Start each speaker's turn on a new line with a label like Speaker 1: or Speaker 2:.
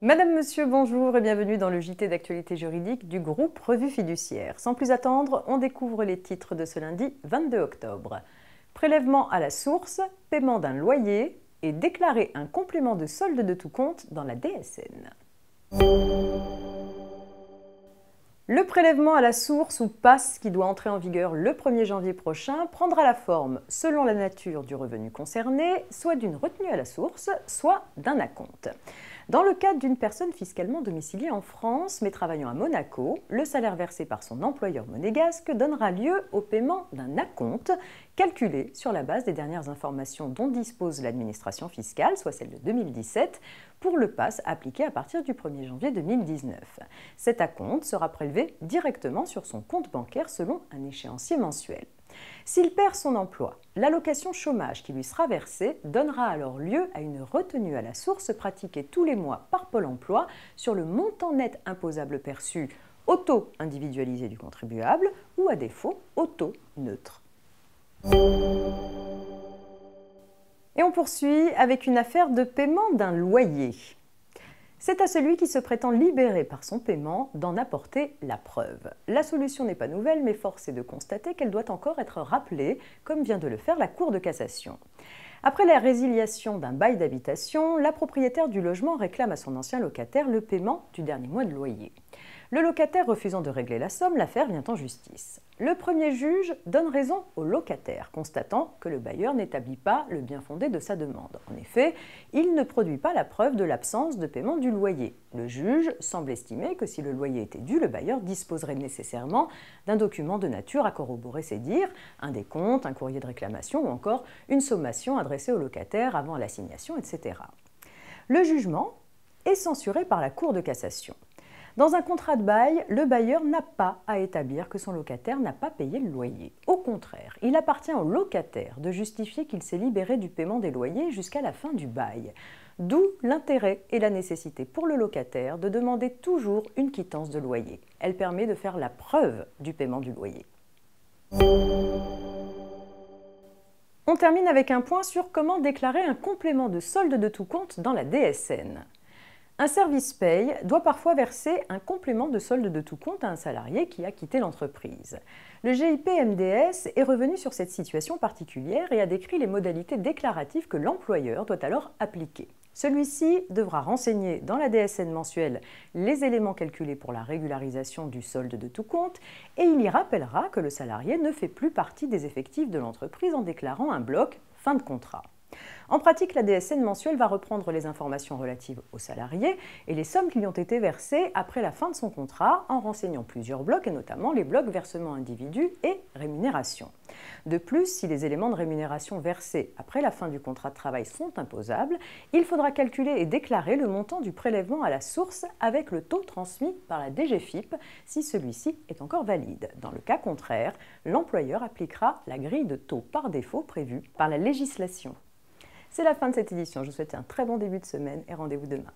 Speaker 1: Madame, Monsieur, bonjour et bienvenue dans le JT d'actualité juridique du groupe Revue Fiduciaire. Sans plus attendre, on découvre les titres de ce lundi 22 octobre. Prélèvement à la source, paiement d'un loyer et déclarer un complément de solde de tout compte dans la DSN. Le prélèvement à la source ou PAS, qui doit entrer en vigueur le 1er janvier prochain, prendra la forme, selon la nature du revenu concerné, soit d'une retenue à la source, soit d'un acompte. Dans le cadre d'une personne fiscalement domiciliée en France mais travaillant à Monaco, le salaire versé par son employeur monégasque donnera lieu au paiement d'un acompte calculé sur la base des dernières informations dont dispose l'administration fiscale, soit celle de 2017, pour le PAS appliqué à partir du 1er janvier 2019. Cet acompte sera prélevé directement sur son compte bancaire selon un échéancier mensuel. S'il perd son emploi, l'allocation chômage qui lui sera versée donnera alors lieu à une retenue à la source pratiquée tous les mois par Pôle emploi sur le montant net imposable perçu auto-individualisé du contribuable ou à défaut auto-neutre. Et on poursuit avec une affaire de paiement d'un loyer. C'est à celui qui se prétend libéré par son paiement d'en apporter la preuve. La solution n'est pas nouvelle, mais force est de constater qu'elle doit encore être rappelée, comme vient de le faire la Cour de cassation. Après la résiliation d'un bail d'habitation, la propriétaire du logement réclame à son ancien locataire le paiement du dernier mois de loyer. Le locataire refusant de régler la somme, l'affaire vient en justice. Le premier juge donne raison au locataire, constatant que le bailleur n'établit pas le bien fondé de sa demande. En effet, il ne produit pas la preuve de l'absence de paiement du loyer. Le juge semble estimer que si le loyer était dû, le bailleur disposerait nécessairement d'un document de nature à corroborer ses dires, un décompte, un courrier de réclamation ou encore une sommation adressée au locataire avant l'assignation, etc. Le jugement est censuré par la Cour de cassation. Dans un contrat de bail, le bailleur n'a pas à établir que son locataire n'a pas payé le loyer. Au contraire, il appartient au locataire de justifier qu'il s'est libéré du paiement des loyers jusqu'à la fin du bail. D'où l'intérêt et la nécessité pour le locataire de demander toujours une quittance de loyer. Elle permet de faire la preuve du paiement du loyer. On termine avec un point sur comment déclarer un complément de solde de tout compte dans la DSN. Un service paye doit parfois verser un complément de solde de tout compte à un salarié qui a quitté l'entreprise. Le GIP-MDS est revenu sur cette situation particulière et a décrit les modalités déclaratives que l'employeur doit alors appliquer. Celui-ci devra renseigner dans la DSN mensuelle les éléments calculés pour la régularisation du solde de tout compte et il y rappellera que le salarié ne fait plus partie des effectifs de l'entreprise en déclarant un bloc fin de contrat. En pratique, la DSN mensuelle va reprendre les informations relatives aux salariés et les sommes qui lui ont été versées après la fin de son contrat en renseignant plusieurs blocs et notamment les blocs versement individu et rémunération. De plus, si les éléments de rémunération versés après la fin du contrat de travail sont imposables, il faudra calculer et déclarer le montant du prélèvement à la source avec le taux transmis par la DGFiP si celui-ci est encore valide. Dans le cas contraire, l'employeur appliquera la grille de taux par défaut prévue par la législation. C'est la fin de cette édition. Je vous souhaite un très bon début de semaine et rendez-vous demain.